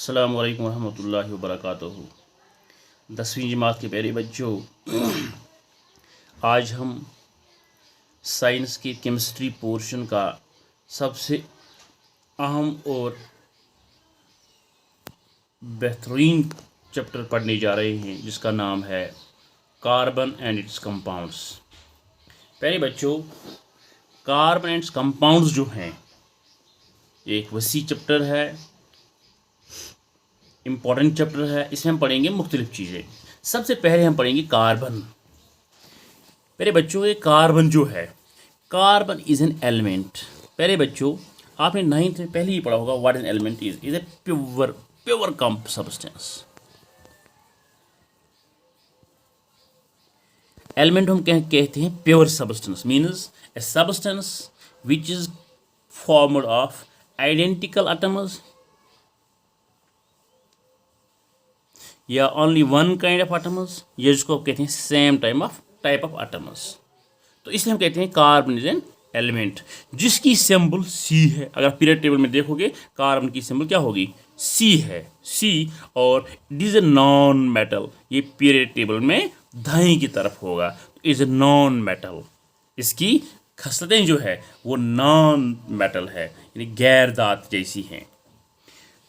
अस्सलामु अलैकुम रहमतुल्लाहि व बरकातुहू। 10वीं जमात के प्यारे बच्चों, आज हम साइंस के केमिस्ट्री पोर्शन का सबसे अहम और बेहतरीन चैप्टर पढ़ने जा रहे हैं, जिसका नाम है कार्बन एंड इट्स कंपाउंड्स। प्यारे बच्चों, कार्बन एंड इट्स कंपाउंड्स जो हैं एक वसी चैप्टर है, इम्पॉर्टेंट चैप्टर है। इसमें हम पढ़ेंगे मुख्तलिफ चीज़ें। सबसे पहले हम पढ़ेंगे कार्बन। पहले बच्चों, ये कार्बन जो है, कार्बन इज़ एन एलिमेंट। पहले बच्चों, आपने 9th में पहले ही पढ़ा होगा what an element is a pure come substance. Element हम कहते हैं pure substance, means a substance which is formed of identical atoms या only one kind of atoms, या जिसको कहते हैं सेम टाइप ऑफ एटम्स। तो इसलिए हम कहते हैं कार्बन इज एन एलिमेंट जिसकी सिंबल सी है। अगर पीरियड टेबल में देखोगे, कार्बन की सिंबल क्या होगी? सी है, सी। और it is a non metal, ये पीरियड टेबल में दाएं की तरफ होगा। तो इज ए नॉन मेटल, इसकी खसलतें जो है वो नॉन मेटल है, यानी गैर धात जैसी हैं।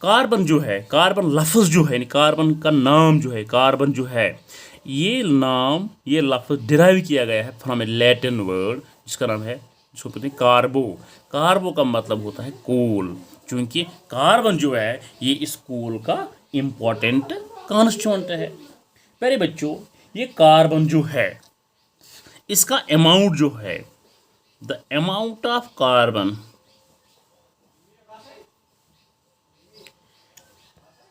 कार्बन जो है, कार्बन लफ्ज़ जो है, कार्बन का नाम जो है, कार्बन जो है, ये नाम, ये लफ्ज़ डिराइव किया गया है फ्रॉम ए लैटिन वर्ड जिसका नाम है, जिसको कहते हैं कार्बो। कार्बो का मतलब होता है कोल, क्योंकि कार्बन जो है ये इस कोल का इम्पॉर्टेंट कॉन्स्टिट्यूएंट है। प्यारे बच्चों, ये कार्बन जो है, इसका अमाउंट जो है, the amount of carbon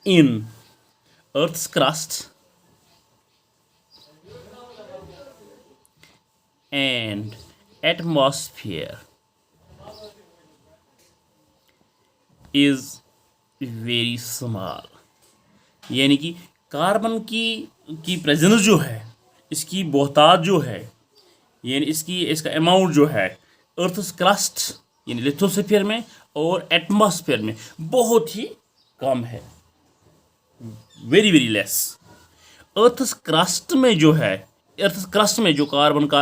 in Earth's crust and atmosphere is very small। यानी कि कार्बन की प्रेजेंस जो है, इसकी बहुतात जो है, यानी इसका अमाउंट जो है अर्थस क्रस्ट यानी लिथोस्फीयर में और एटमॉस्फेयर में बहुत ही कम है, very very less. Earth's crust में जो है, अर्थस क्रस्ट में जो कार्बन का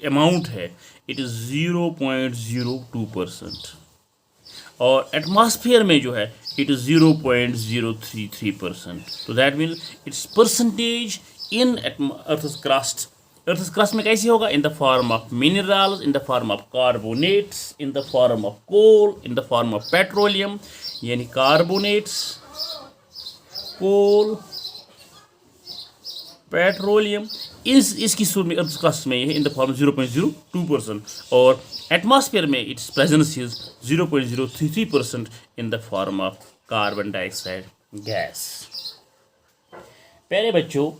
अमाउंट है, इट इज़ 0.02%, और एटमॉस्फेयर में जो है इट इज़ 0.033%। तो that means its percentage in earth's crust. Earth's crust में कैसे होगा? In the form of minerals, in the form of carbonates, in the form of coal, in the form of petroleum, यानी carbonates, coal, petroleum, इसकी सूरत में earth crust में है इन the form 0.02%, और एटमॉस्फेयर में it's presence is 0.033% in the form of carbon dioxide gas. प्यारे बच्चों,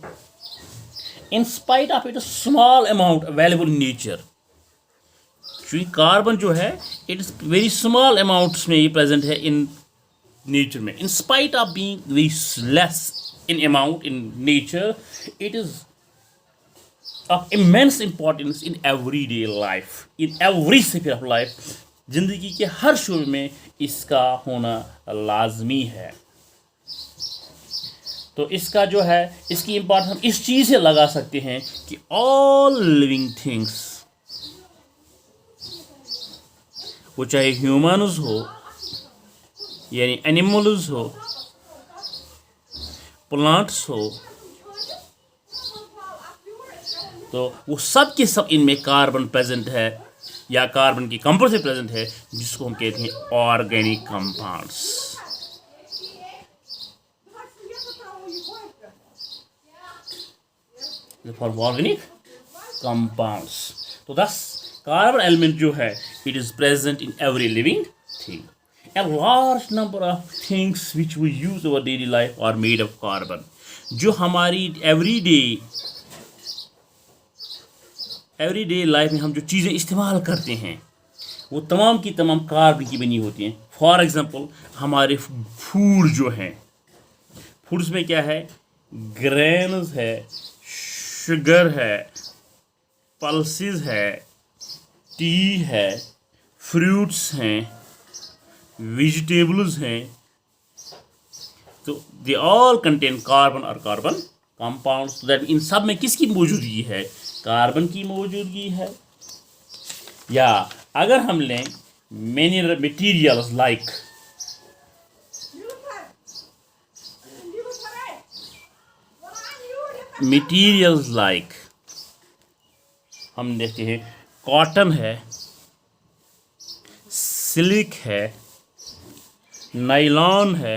in spite of it small amount available in nature, क्योंकि कार्बन जो है it is very small amounts में ये प्रेजेंट है इन नेचर में। In spite of being very less in amount in nature, it is of immense importance in everyday life, in every sphere of life। जिंदगी के हर शोबे में इसका होना लाजमी है। तो इसका जो है, इसकी इम्पोर्टेंस हम इस चीज़ से लगा सकते हैं कि all living things, वो चाहे ह्यूमन्स हो यानी एनिमल्स हो, प्लांट्स हो, तो वो सब के सब इनमें कार्बन प्रेजेंट है, या कार्बन की कंपोनेंट प्रेजेंट है, जिसको हम कहते हैं organic compounds. For organic compounds. तो दस कार्बन एलिमेंट जो है it is present in every living thing. A large number of things which we use our daily life are made of carbon। जो हमारी एवरीडे लाइफ में हम जो चीज़ें इस्तेमाल करते हैं वो तमाम की तमाम कार्बन की बनी होती हैं। फॉर एग्जांपल, हमारे फूड जो हैं, फूड्स में क्या है? ग्रेन्स है, शुगर है, पल्सेस है, टी है, फ्रूट्स हैं, वेजिटेबल्स हैं, तो दे ऑल कंटेन कार्बन और कार्बन कंपाउंड्स। तो दैट इन सब में किसकी मौजूदगी है? कार्बन की मौजूदगी है। या अगर हम लें मटेरियल्स लाइक हम देखते हैं कॉटन है, सिल्क है, नायलॉन है,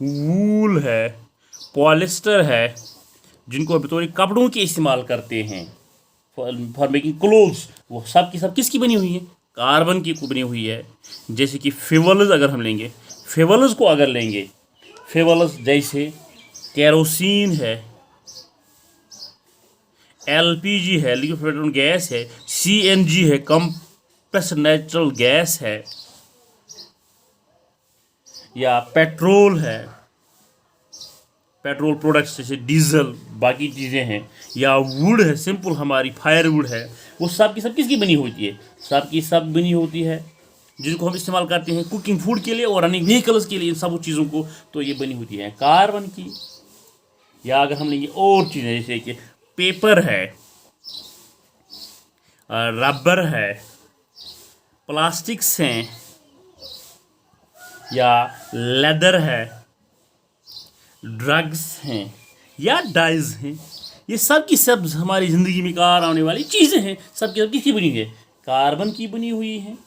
वूल है, पॉलिस्टर है, जिनको अभी तो कपड़ों के इस्तेमाल करते हैं फॉर मेकिंग क्लोथ्स, वो सब की सब किसकी बनी हुई है? कार्बन की बनी हुई है। जैसे कि फ्यूल्स अगर हम लेंगे, फ्यूल्स को अगर लेंगे, फ्यूल्स जैसे केरोसिन है, एलपीजी है, लिक्विड गैस है, सीएनजी है, कंप्रेस्ड नेचुरल गैस है, या पेट्रोल है, पेट्रोल प्रोडक्ट्स जैसे डीजल, बाकी चीज़ें हैं, या वुड है, सिंपल हमारी फायरवुड है, वो सब की सब किसकी बनी होती है? सब की सब बनी होती है, जिनको हम इस्तेमाल करते हैं कुकिंग फूड के लिए और रनिंग व्हीकल्स के लिए, इन सब चीज़ों को तो ये बनी होती है कार्बन की। या अगर हम लेंगे और चीज़ें जैसे कि पेपर है, रबर है, प्लास्टिक्स हैं, या लेदर है, ड्रग्स हैं, या डाइज हैं, ये सब की सब हमारी ज़िंदगी में कार आने वाली चीज़ें हैं, सब की सब किसकी बनी हुई है? कार्बन की बनी हुई हैं।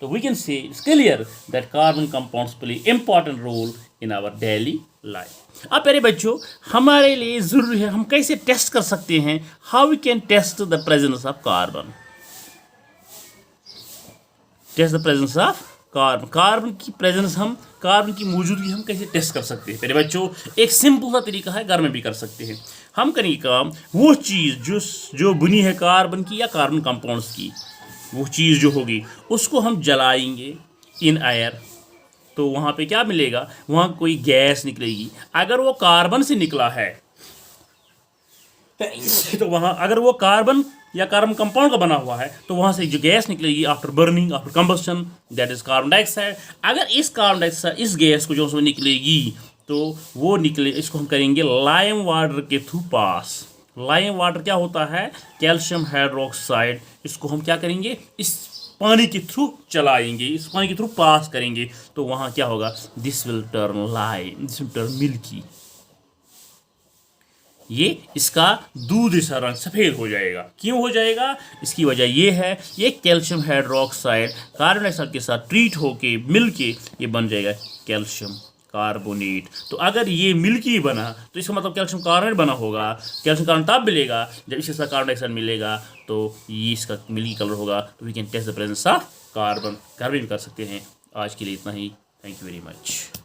तो we can say it's clear that carbon compounds play important role in our daily life. अब प्यारे बच्चों, हमारे लिए ज़रूरी है हम कैसे टेस्ट कर सकते हैं, how we can test the presence of carbon. Test the presence of carbon, carbon की प्रेजेंस हम, कार्बन की मौजूदगी हम कैसे टेस्ट कर सकते हैं? मेरे बच्चों, एक सिंपल सा तरीका है, घर में भी कर सकते हैं। हम करेंगे काम, वो चीज़ जो बनी है कार्बन की या कार्बन कंपाउंड्स की, वो चीज़ जो होगी उसको हम जलाएंगे इन एयर, तो वहाँ पे क्या मिलेगा? वहाँ कोई गैस निकलेगी। अगर वो कार्बन से निकला है तो वहाँ, अगर वो कार्बन या कार्बन कंपाउंड का बना हुआ है, तो वहाँ से जो गैस निकलेगी after burning, after combustion, that is carbon dioxide. अगर इस कार्बन डाइऑक्साइड, इस गैस को जो उसमें निकलेगी, तो वो निकले, इसको हम करेंगे लाइम वाटर के थ्रू पास। लाइम वाटर क्या होता है? Calcium hydroxide. इसको हम क्या करेंगे? इस पानी के थ्रू चलाएंगे, इस पानी के थ्रू पास करेंगे, तो वहाँ क्या होगा? This will turn lime, this will turn milky. ये इसका दूध जैसा रंग सफ़ेद हो जाएगा। क्यों हो जाएगा? इसकी वजह ये है, ये कैल्शियम हाइड्रोक्साइड कार्बन डाइऑक्साइड के साथ ट्रीट होके मिलके ये बन जाएगा कैल्शियम कार्बोनेट। तो अगर ये मिल्की बना, तो इसका मतलब कैल्शियम कार्बोनेट बना होगा। कैल्शियम कार्बोनेट तब मिलेगा जब इसके साथ कार्बन डाइऑक्साइड मिलेगा, तो ये इसका मिल्की कलर होगा। तो we can test the presence of carbon. घर में भी कर सकते हैं। आज के लिए इतना ही। Thank you very much.